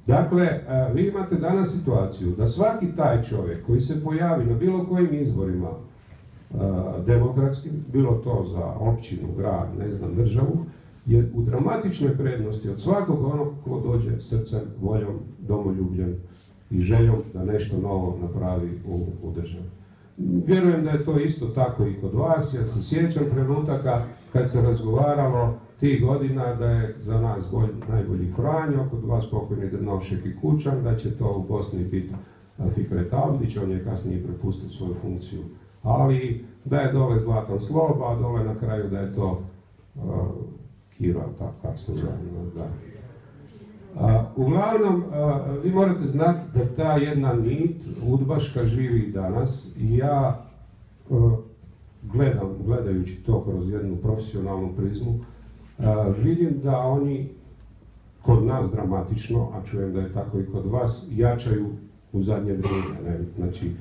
Dakle, vi imate danas situaciju da svaki taj čovjek koji se pojavi na bilo kojim izborima demokratskim, bilo to za općinu, grad, ne znam, državu, je u dramatičnoj prednosti od svakog onog ko dođe srcem, voljom, domoljubljem i željom da nešto novo napravi u državi. Vjerujem da je to isto tako i kod vas. Ja se sjećam trenutaka kad se razgovaralo tih godina da je za nas najbolji Franjo, kod vas pokojni Drnovšek i Kučan, da će to u Bosni biti Fikret Avdić, on je kasnije prepustio svoju funkciju. Ali da je dole Zlatan Sloba, a dole na kraju da je to Kiro, tako kako se zove, da. Uglavnom, vi morate znati da ta jedna nit udbaška živi i danas i ja gledajući to kroz jednu profesionalnu prizmu, vidim da oni kod nas dramatično, a čujem da je tako i kod vas, jačaju u zadnje vrijeme. Znači,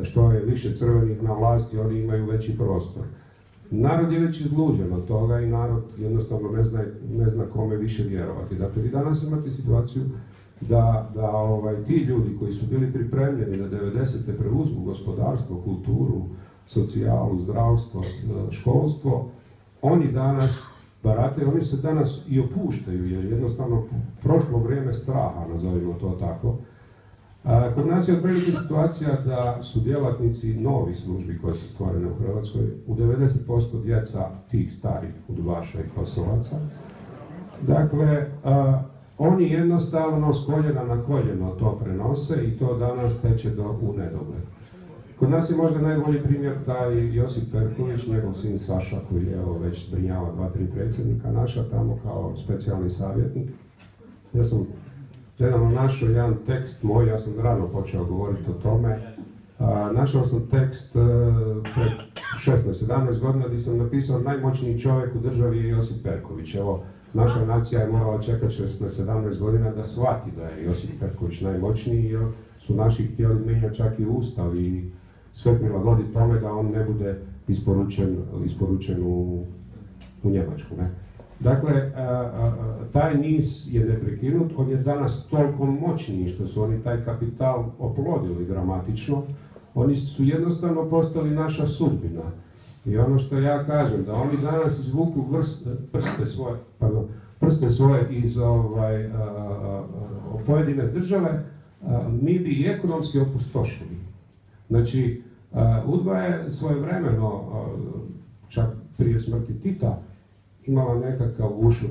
što je više crvenih na vlasti, oni imaju veći prostor. Narod je već izluđen od toga i narod jednostavno ne zna kome više vjerovati. Dakle, vi danas imate situaciju da ti ljudi koji su bili pripremljeni da 90. preuzmu gospodarstvo, kulturu, socijalu, zdravstvo, školstvo, oni danas barataju, oni se danas i opuštaju, jer jednostavno prošlo vrijeme straha, nazovimo to tako. Kod nas je otprilike situacija da su djelatnici novih službi koje su stvorene u Hrvatskoj u 90% djeca tih starih udbaša i kosovaca. Dakle, oni jednostavno s koljena na koljeno to prenose i to danas teče u nedogled. Kod nas je možda najbolji primjer taj Josip Perković, njegov sin Saša, koji evo već zbrinjava 2-3 predsjednika naša tamo kao specijalni savjetnik. Ja sam nedavno našao jedan tekst moj, ja sam rano počeo govoriti o tome. Našao sam tekst pred 16-17 godina gdje sam napisao najmoćniji čovjek u državi je Josip Perković. Evo, naša nacija je morala čekati 16-17 godina da shvati da je Josip Perković najmoćniji, jer su naši htjeli mijenjati čak i ustav i sve prilagoditi tome da on ne bude isporučen u Njemačku. Ne? Dakle, taj niz je neprekinut, on je danas toliko moćniji što su oni taj kapital oplodili dramatično. Oni su jednostavno postali naša sudbina. I ono što ja kažem, da oni danas izvuku prste svoje iz pojedine države, mi bi i ekonomski opustošili. Znači, UDBA je svojevremeno, čak prije smrti Tita, imala nekakav ušur,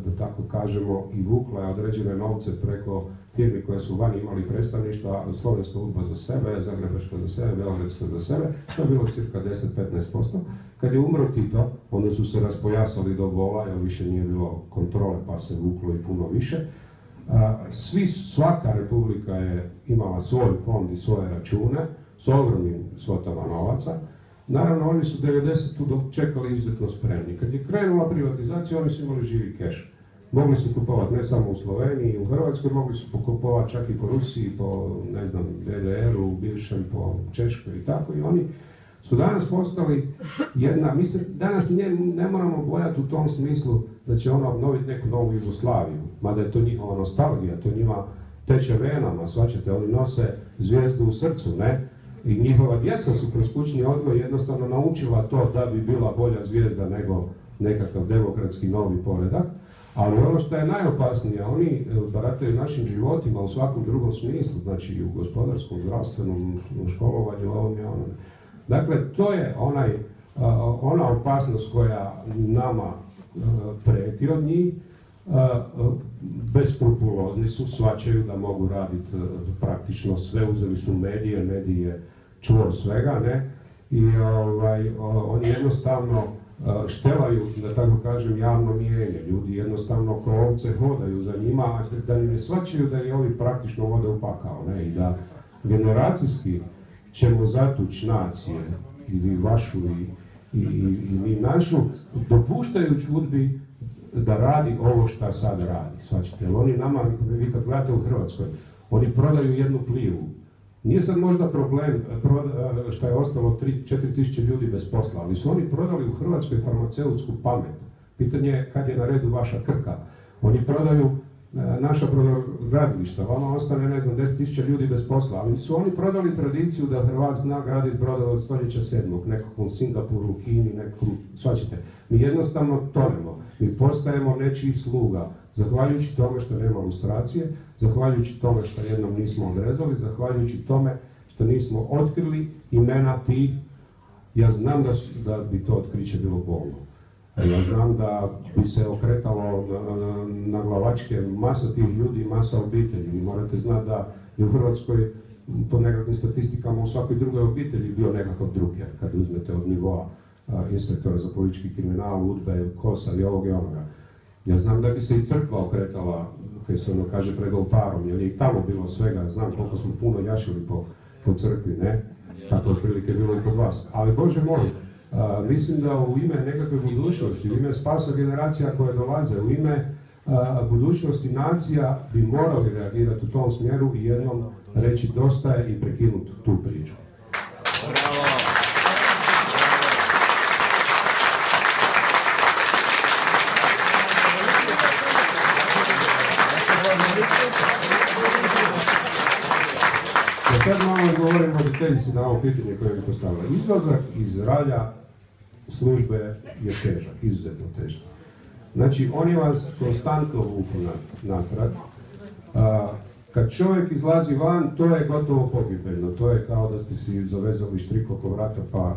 da tako kažemo, i vukla je određene novce preko firmi koje su vani imali predstavništva, Slovenska UDBA za sebe, Zagrebačka za sebe, Beogradska za sebe, to je bilo cirka 10-15%. Kad je umro Tito, onda su se raspojasali do bola, jer više nije bilo kontrole, pa se vuklo i puno više. Svaka republika je imala svoj fond i svoje račune s ogromnim svotama novaca. Naravno, oni su 90. čekali izuzetno spremni. Kad je krenula privatizacija, oni su imali živi keš. Mogli su kupovati ne samo u Sloveniji, u Hrvatskoj, mogli su pokupovati čak i po Rusiji, po, ne znam, DDR-u, bivšem, po Češkoj i tako. I oni su danas postali jedna, mislim, danas ne moramo bojati u tom smislu da će ona obnoviti neku novu Jugoslaviju, mada je to njihova nostalgija, to njima teče venama, shvaćate, oni nose zvijezdu u srcu, ne? I njihova djeca su kroz kućni odgoj jednostavno naučila to da bi bila bolja zvijezda nego nekakav demokratski novi poredak. Ali ono što je najopasnije, oni barataju našim životima u svakom drugom smislu, znači i u gospodarskom, zdravstvenom, školovanju, ovom i onom. Dakle, to je ona opasnost koja nama prijeti od njih. Beskrupulozni su, shvaćaju da mogu raditi praktično sve, uzeli su medije čvor svega, ne? I oni jednostavno štelaju, da tako kažem, javno mijenje. Ljudi jednostavno kao ovce hodaju za njima, da ne shvaćaju da i ovi praktično vode u pakao, ne? I da generacijski ćemo zatući nacije, i vi vašu i mi našu, dopuštajući UDBI da radi ovo šta sad radi, shvaćate. Jer oni nama, vi kad gledate u Hrvatskoj, oni prodaju jednu Plivu. Nije sad možda problem što je ostalo 3-4 tisuće ljudi bez posla, ali su oni prodali u Hrvatskoj farmaceutsku pamet. Pitanje je kad je na redu vaša Krka. Oni prodaju naša brodogradilišta, vama ostane, ne znam, 10.000 ljudi bez posla, ali su oni prodali tradiciju da Hrvat zna graditi brodove od stoljeća 7. nekakvom Singapuru, Kini, nekom, svačite. Mi jednostavno tonemo, mi postajemo nečiji sluga, zahvaljujući tome što nema lustracije, zahvaljujući tome što jednom nismo odrezali, zahvaljujući tome što nismo otkrili imena tih. Ja znam da bi to otkriće bilo bolno. Ja znam da bi se okretalo na glavačke masa tih ljudi, masa obitelji. Vi morate znati da je u Hrvatskoj po nekakvim statistikama u svakoj drugoj obitelji bio nekakav druker, kad uzmete od nivoa inspektora za politički kriminal, UDBE, KOS-a i ovog i onoga. Ja znam da bi se i crkva okretala, kaj se ono kaže, pred oltarom, jer je i tamo bilo svega. Znam koliko smo puno jašili po crkvi, ne? Tako otprilike bilo i kod vas. Ali Bože moj, mislim da u ime nekakve budućnosti, u ime spasa generacija koje dolaze, u ime budućnosti nacija bi morali reagirati u tom smjeru i jednom reći dosta je i prekinuti tu priču. Bravo. Sad malo govorim voditeljici na ovo pitanje koje mi postavila. Izlazak iz ralja službe je težak, izuzetno težak. Znači, oni vas konstantno vuku natrag. Kad čovjek izlazi van, to je gotovo pogibeljno. To je kao da ste si zavezali štrik oko vrata pa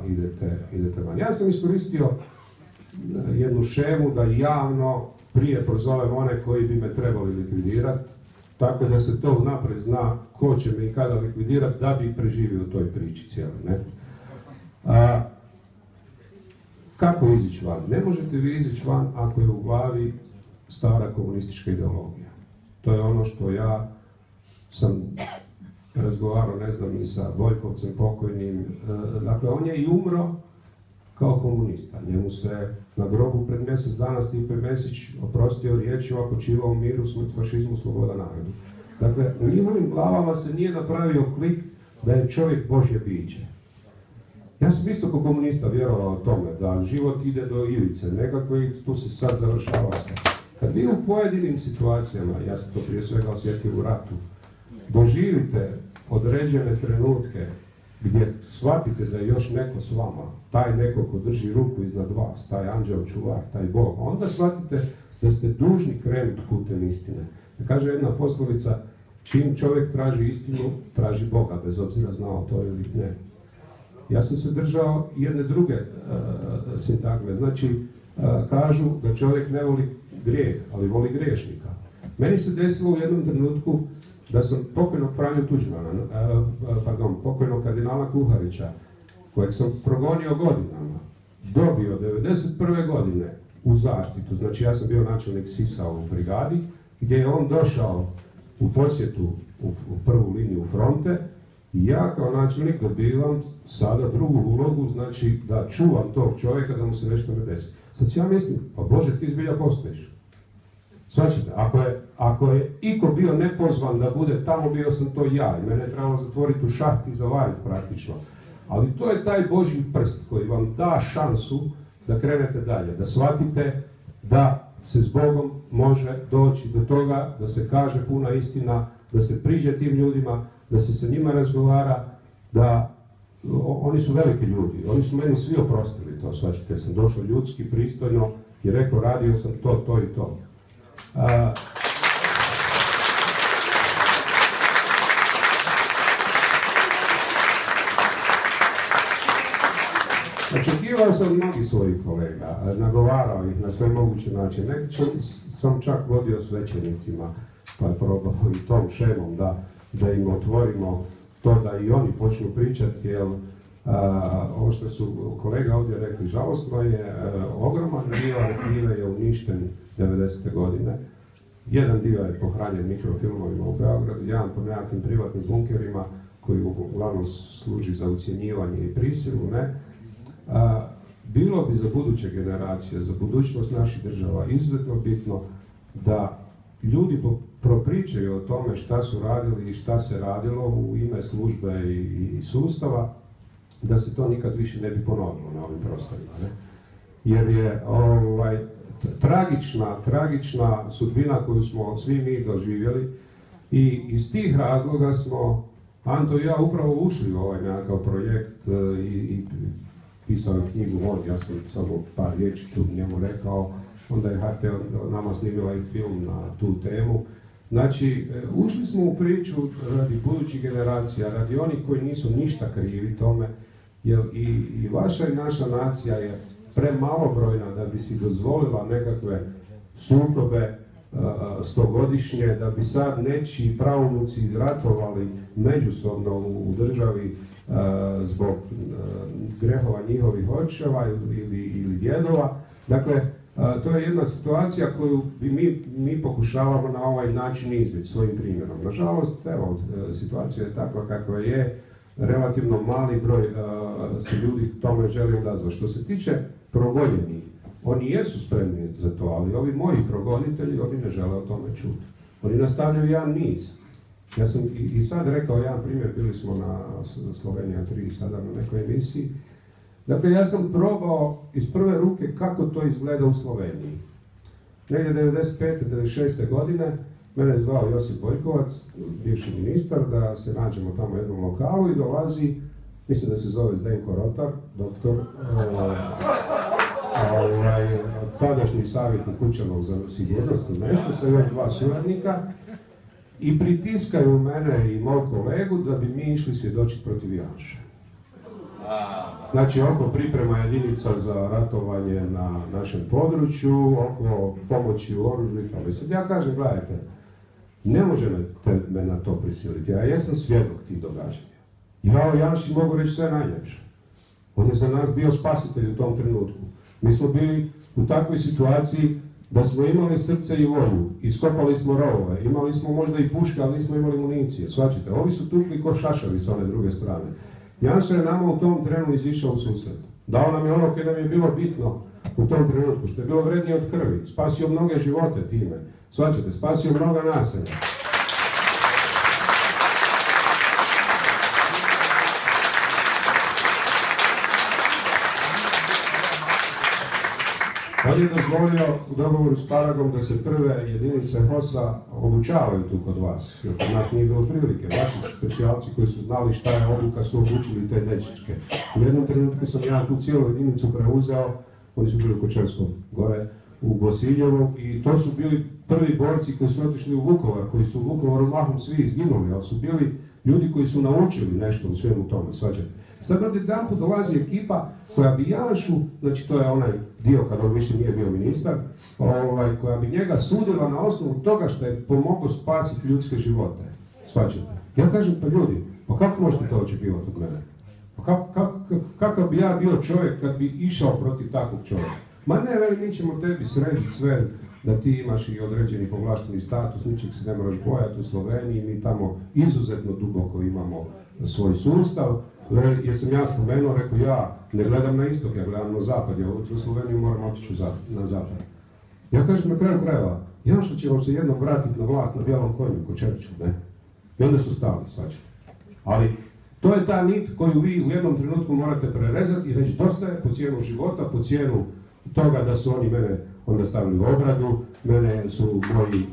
idete van. Ja sam iskoristio jednu šemu da javno prije prozovem one koji bi me trebali likvidirati, tako da se to unaprijed zna ko će me i kada likvidirati da bi preživio u toj priči cijeloj. Ne? Kako izići van? Ne možete vi izići van ako je u glavi stara komunistička ideologija. To je ono što ja sam razgovarao, ne znam, i sa Bojkovcem pokojnim. Dakle, on je i umro kao komunista. Njemu se na grobu pred mjesec dana Stipe Mesić oprostio riječima počivao u miru, smrt fašizmu, sloboda narodu. Dakle, u njihovim glavama se nije napravio klik da je čovjek Božje biće. Ja sam isto kao komunista vjerovao tome da život ide do ivice, nekako i tu se sad završava sve. Kad vi u pojedinim situacijama, ja sam to prije svega osjetio u ratu, doživite određene trenutke gdje shvatite da je još neko s vama, taj neko ko drži ruku iznad vas, taj anđeo čuvar, taj Bog, onda shvatite da ste dužni krenuti putem istine. Da kaže jedna poslovica, čim čovjek traži istinu, traži Boga, bez obzira znao to ili ne. Ja sam se držao jedne druge sintagme, znači kažu da čovjek ne voli grijeh, ali voli griješnika. Meni se desilo u jednom trenutku da sam pokojnog Franju Tuđmana, pokojnog kardinala Kuharića, kojeg sam progonio godinama, dobio 1991. godine u zaštitu. Znači ja sam bio načelnik SIS-a u brigadi, gdje je on došao u posjetu u prvu liniju fronte i ja kao načelnik dobivam sada drugu ulogu, znači da čuvam tog čovjeka da mu se nešto ne desi. Sad si ja mislim, pa Bože, ti zbilja postojiš. Svačite, ako je iko bio nepozvan da bude tamo, bio sam to ja i mene je trebalo zatvoriti u šahti i zavariti praktično. Ali to je taj Božji prst koji vam da šansu da krenete dalje, da shvatite da se s Bogom može doći do toga, da se kaže puna istina, da se priđe tim ljudima, da se sa njima razgovara, da oni su veliki ljudi, oni su meni svi oprostili to, shvaćate, sam došao ljudski, pristojno i rekao radio sam to i to. Očekivao sam od mnogih svojih kolega, nagovarao ih na sve moguće načine. Neki sam čak vodio svećenicima, pa je probao i tom šemom da im otvorimo to da i oni počnu pričati, jer ovo što su kolega ovdje rekli, žalostno je, ogroman dio arhive je uništen 90. godine. Jedan dio je pohranjen mikrofilmovima u Beogradu, jedan po nekakvim privatnim bunkerima koji uglavnom služi za ucjenjivanje i prisilu, ne? Bilo bi za buduće generacije, za budućnost naših država izuzetno bitno da ljudi propričaju o tome šta su radili i šta se radilo u ime službe i sustava, da se to nikad više ne bi ponovilo na ovim prostorima. Ne? Jer je tragična sudbina koju smo svi mi doživjeli i iz tih razloga smo Anto i ja upravo ušli u ovaj nekakav projekt i pisao knjigu on, ja sam samo par riječi tu njemu rekao, onda je HRT nama snimila i film na tu temu. Znači, ušli smo u priču radi budućih generacija, radi onih koji nisu ništa krivi tome, jer i vaša i naša nacija je premalobrojna da bi si dozvolila nekakve sukobe stogodišnje, da bi sad nečiji praunuci ratovali međusobno u državi zbog grehova njihovih očeva ili djedova. Dakle, to je jedna situacija koju bi mi pokušavamo na ovaj način izbjeći svojim primjerom. Nažalost, evo, situacija je takva kakva je, relativno mali broj se ljudi tome želi odazvati. Što se tiče progonjenih, oni jesu spremni za to, ali ovi moji progonitelji, oni ne žele o tome čuti. Oni nastavljaju jedan niz. Ja sam i sad rekao jedan primjer, bili smo na Slovenija 3 sada na nekoj emisiji. Dakle, ja sam probao iz prve ruke kako to izgleda u Sloveniji. Negdje 95. 96. godine mene je zvao Josip Boljkovac, bivši ministar, da se nađemo tamo u jednom lokalu i dolazi, mislim da se zove Zdenko Rotar, doktor, tadašnji savjetnik Kučanog za sigurnost, nešto sa još 2 suradnika, i pritiskaju mene i moj kolegu da bi mi išli svjedočiti protiv Janše. Znači, oko priprema jedinica za ratovanje na našem području, oko pomoći u oružju, ali sad ja kažem, gledajte, ne može me na to prisiliti, ja jesam svjedok tih događanja. Ja o Janši mogu reći sve najljepše. On je za nas bio spasitelj u tom trenutku. Mi smo bili u takvoj situaciji da smo imali srce i volju, iskopali smo rovove, imali smo možda i puške, ali nismo imali municije, shvaćate. Ovi su tukli ko šašavi s one druge strane. Janša je nama u tom trenu izišao u susret. Dao nam je ono koje nam je bilo bitno u tom trenutku, što je bilo vrednije od krvi. Spasio mnoge živote time. Shvaćate, spasio mnoga naselja. On je dozvolio u dogovoru s Paragom da se prve jedinice HOS-a obučavaju tu kod vas, jer kod nas nije bilo prilike. Vaši specijalci koji su znali šta je obuka su obučili te dečečke. U jednom trenutku sam ja tu cijelu jedinicu preuzeo, oni su bili u Kočevskom gore, u Gosiljevu, i to su bili prvi borci koji su otišli u Vukovar, koji su u Vukovaru mahom svi izginuli, ali su bili ljudi koji su naučili nešto u svemu tome, svađate. Sad odjedanput dolazi ekipa koja bi Janšu, znači to je onaj dio kad on više nije bio ministar, koja bi njega sudila na osnovu toga što je pomogao spasiti ljudske živote. Svađate. Ja kažem, pa ljudi, pa kako možete to očekivati od mene? Pa kakav bi ja bio čovjek kad bi išao protiv takvog čovjeka? Ma ne, veli, mi ćemo tebi srediti sve, da ti imaš i određeni povlašteni status, ničeg se ne moraš bojati u Sloveniji, mi tamo izuzetno duboko imamo svoj sustav. Jer sam ja spomenuo, rekao, ja ne gledam na istok, ja gledam na zapad, ja u Sloveniju moram otići na zapad. Ja kažem, na kraju krajeva, Janša će vam se jednom vratiti na vlast na bijelom konju, ko Čerčić, ne? I onda su stali, svađa. Ali to je ta nit koju vi u jednom trenutku morate prerezati i reći, dosta je po cijenu života, po cijenu toga da su oni mene onda stavili u obradu, mene su moji...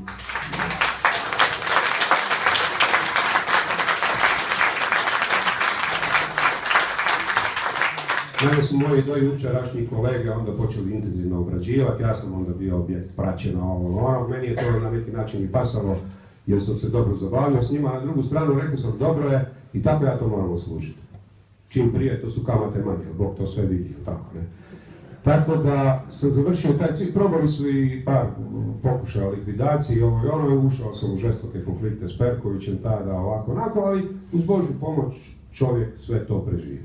Mene su moji dojučerašnji kolege onda počeli intenzivno obrađivati, ja sam onda bio objekt praćena ovo. Meni je to na neki način i pasalo jer sam se dobro zabavljao s njima, a na drugu stranu rekao sam dobro je i tako ja to moram služiti. Čim prije, to su kamate manje, Bog to sve vidi, tako ne. Tako da sam završio taj cilj, probali su i par pokušaja likvidacije, ovo i ono, ušao sam u žestoke konflikte s Perkovićem tada, ovako, onako, ali uz Božju pomoć čovjek sve to preživi.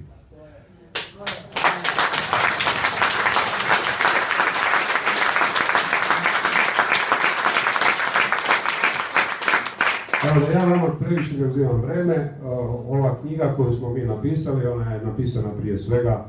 Evo da ja vama previše ne uzimam vreme, ova knjiga koju smo mi napisali, ona je napisana prije svega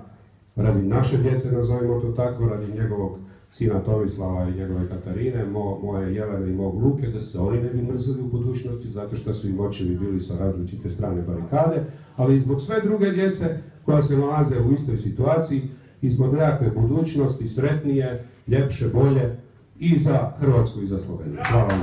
radi naše djece, nazovimo to tako, radi njegovog sina Tomislava i njegove Katarine, moje Jelene i mog Luke, da se oni ne bi mrzeli u budućnosti, zato što su im očevi bili sa različite strane barikade, ali i zbog sve druge djece koja se nalaze u istoj situaciji i zbog nekakve budućnosti, sretnije, ljepše, bolje, i za Hrvatsku i za Sloveniju. Hvala vam.